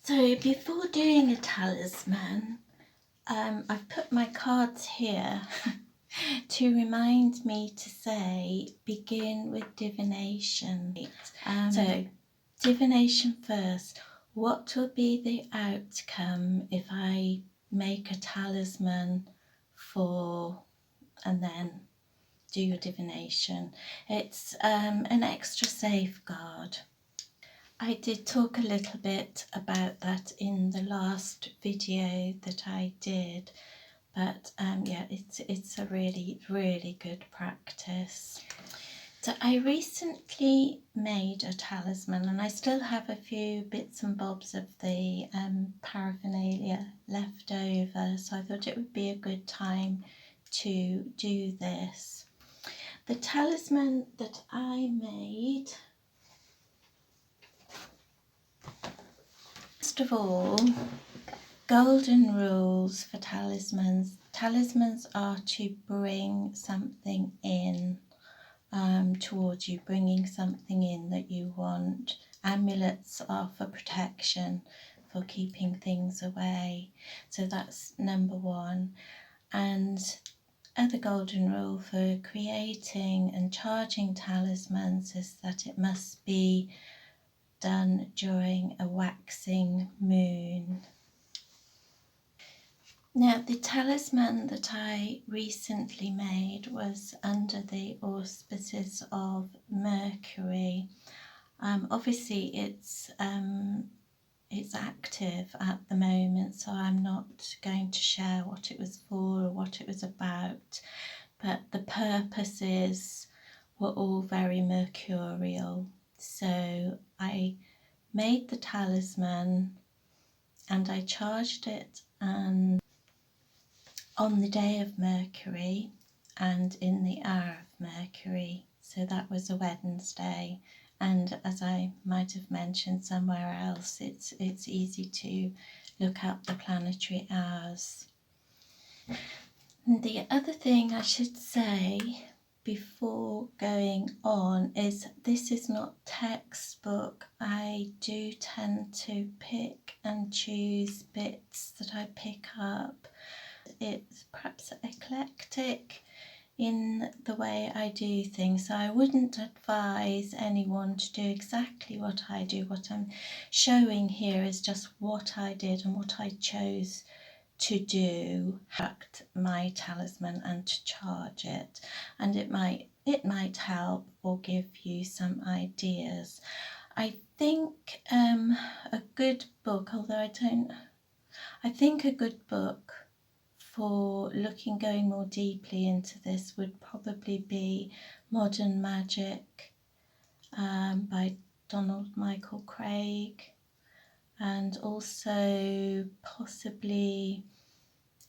So before doing a talisman, I've put my cards here to remind me to say begin with divination. So divination first. What will be the outcome if I make a talisman for and then do your divination? It's an extra safeguard. I did talk a little bit about that in the last video that I did, but yeah, it's a really good practice. So I recently made a talisman, and I still have a few bits and bobs of the paraphernalia left over, so I thought it would be a good time to do this. The talisman that I made, first of all, golden rules for talismans. Talismans are to bring something in towards you, bringing something in that you want. Amulets are for protection, for keeping things away. So that's number one. And other golden rule for creating and charging talismans is that it must be done during a waxing moon. Now, the talisman that I recently made was under the auspices of Mercury. Obviously, it's active at the moment, so I'm not going to share what it was for or what it was about, but the purposes were all very mercurial. So I made the talisman and I charged it and on the day of Mercury and in the hour of Mercury, so that was a Wednesday. And as I might have mentioned somewhere else, it's easy to look up the planetary hours. And the other thing I should say before going on is this is not textbook. I do tend to pick and choose bits that I pick up. It's perhaps eclectic in the way I do things, so I wouldn't advise anyone to do exactly what I do. What I'm showing here is just what I did and what I chose to do, hacked my talisman and to charge it, and it might help or give you some ideas. I think a good book, although I think a good book for going more deeply into this would probably be Modern Magic by Donald Michael Kraig, and also possibly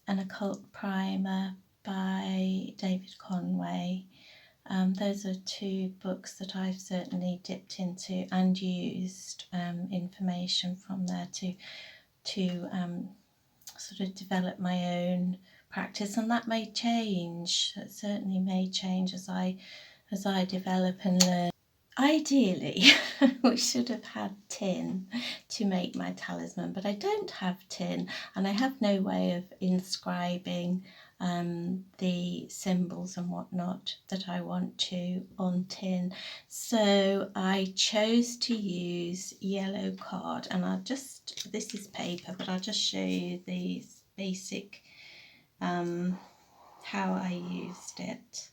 an Occult Primer by David Conway. Those are two books that I've certainly dipped into and used information from there to sort of develop my own practice, and that may change. It certainly may change as I develop and learn. Ideally, we should have had tin to make my talisman, but I don't have tin, and I have no way of inscribing the symbols and whatnot that I want to on tin. So I chose to use yellow card, and this is paper, but I'll just show you the basic how I used it.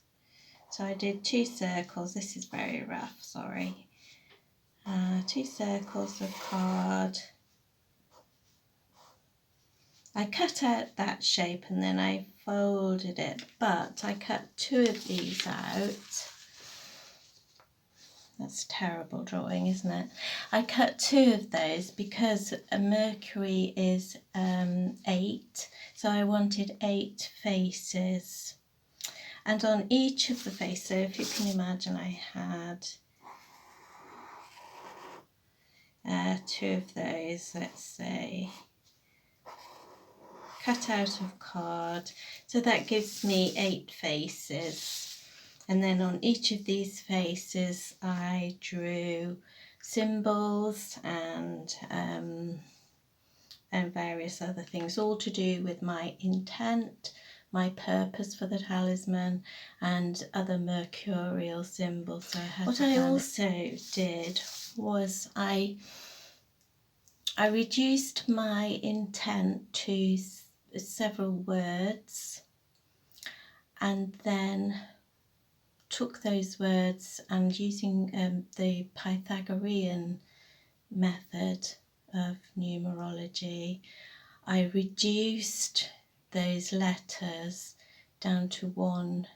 So I did 2 circles. This is very rough, sorry. 2 circles of card. I cut out that shape and then I folded it, but I cut 2 of these out. That's terrible drawing, isn't it? I cut 2 of those because a Mercury is 8, so I wanted 8 faces. And on each of the faces, so if you can imagine, I had 2 of those, let's say, cut out of card. So that gives me 8 faces. And then on each of these faces, I drew symbols and various other things, all to do with my intent, my purpose for the talisman, and other mercurial symbols. So what I also did was I reduced my intent to several words, and then took those words and, using the Pythagorean method of numerology, I reduced those letters down to one.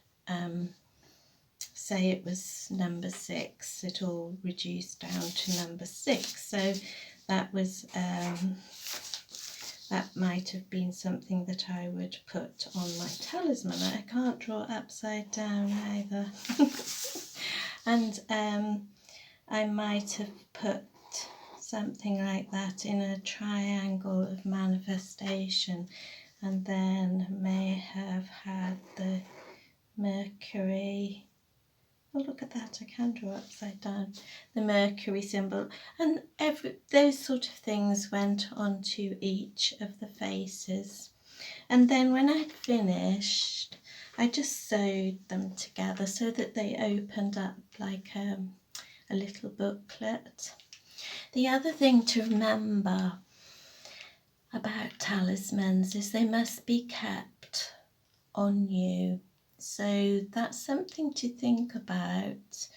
Say it was number 6, it all reduced down to number 6. So that was that might have been something that I would put on my talisman. I can't draw upside down either. And I might have put something like that in a triangle of manifestation, and then may have had the Mercury. Oh, look at that, I can draw upside down. The Mercury symbol, and those sort of things went onto each of the faces. And then when I'd finished, I just sewed them together so that they opened up like a little booklet. The other thing to remember about talismans is they must be kept on you. So that's something to think about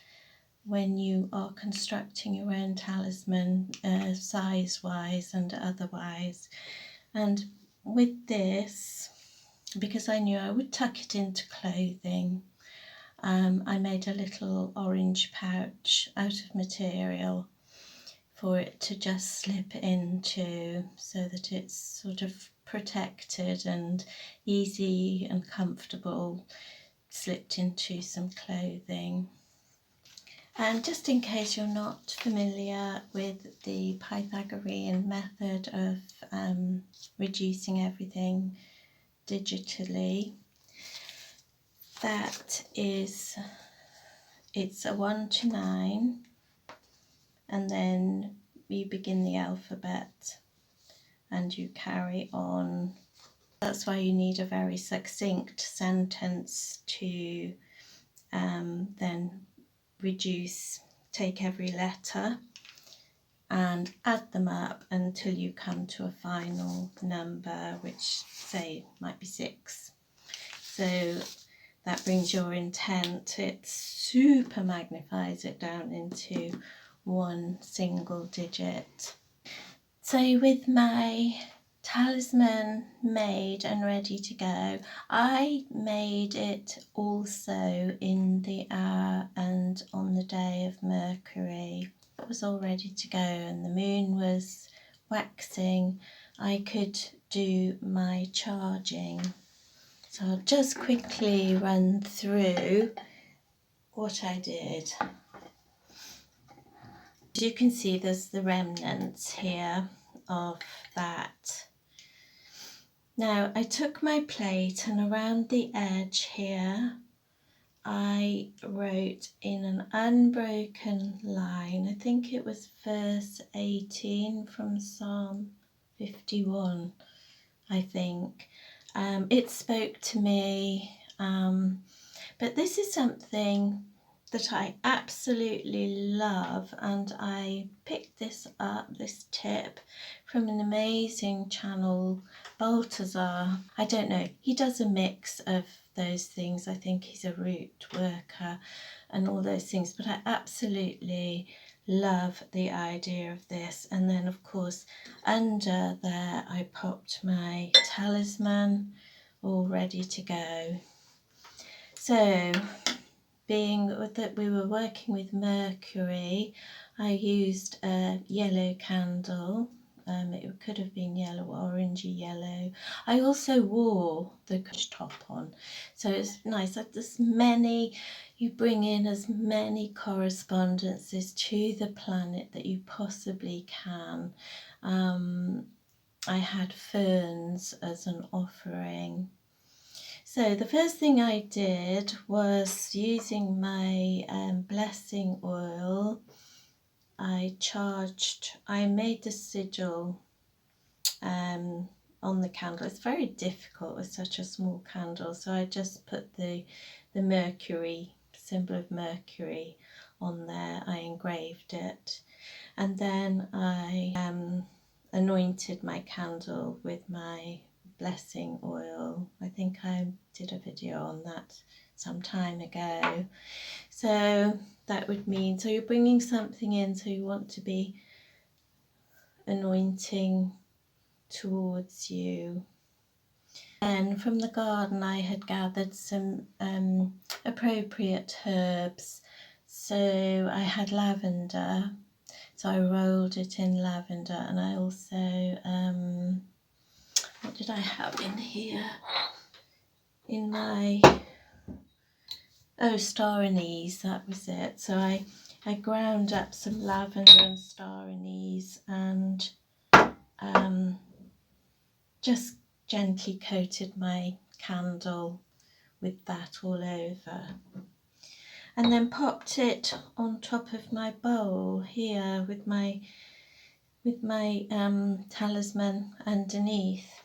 when you are constructing your own talisman, size-wise and otherwise. And with this, because I knew I would tuck it into clothing, I made a little orange pouch out of material for it to just slip into, so that it's sort of protected and easy and comfortable, slipped into some clothing. And just in case you're not familiar with the Pythagorean method of reducing everything digitally, that is, it's a 1 to 9, and then you begin the alphabet and you carry on. That's why you need a very succinct sentence to then reduce, take every letter and add them up until you come to a final number, which say might be 6. So that brings your intent, it super magnifies it down into one single digit. So with my talisman made and ready to go, I made it also in the hour and on the day of Mercury. It was all ready to go, and the moon was waxing. I could do my charging. So I'll just quickly run through what I did. As you can see, there's the remnants here of that. Now I took my plate, and around the edge here I wrote in an unbroken line, I think it was verse 18 from Psalm 51, I think. It spoke to me, but this is something that I absolutely love, and I picked this up, this tip, from an amazing channel, BLTHZR. I don't know, he does a mix of those things. I think he's a root worker and all those things, but I absolutely love the idea of this. And then of course under there I popped my talisman, all ready to go. So being that we were working with Mercury, I used a yellow candle. It could have been yellow, orangey yellow. I also wore the top on, so it's nice that there's many, you bring in as many correspondences to the planet that you possibly can. I had ferns as an offering. So the first thing I did was, using my blessing oil, I made the sigil on the candle. It's very difficult with such a small candle, so I just put the Mercury, symbol of Mercury, on there. I engraved it, and then I anointed my candle with my blessing oil. I think I did a video on that some time ago. So that would mean, so you're bringing something in, so you want to be anointing towards you. And from the garden I had gathered some appropriate herbs. So I had lavender, so I rolled it in lavender, and I also, what did I have in here? In my, star anise, that was it. So I ground up some lavender and star anise and just gently coated my candle with that all over, and then popped it on top of my bowl here with my talisman underneath.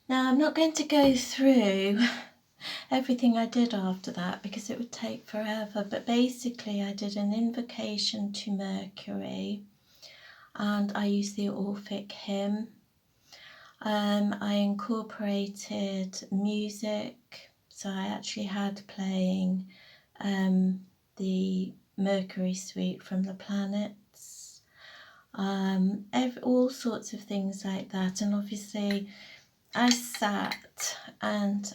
Now I'm not going to go through everything I did after that because it would take forever, but basically I did an invocation to Mercury, and I used the Orphic hymn. I incorporated music, so I actually had playing the Mercury suite from the planets, all sorts of things like that. And obviously I sat and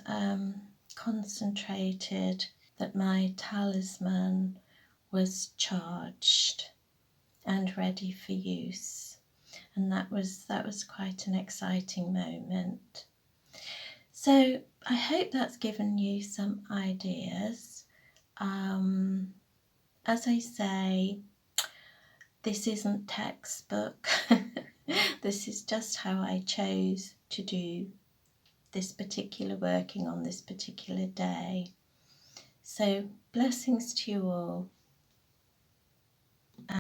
concentrated that my talisman was charged and ready for use. And that was quite an exciting moment. So I hope that's given you some ideas. As I say, this isn't textbook. This is just how I chose to do this particular working on this particular day. So blessings to you all.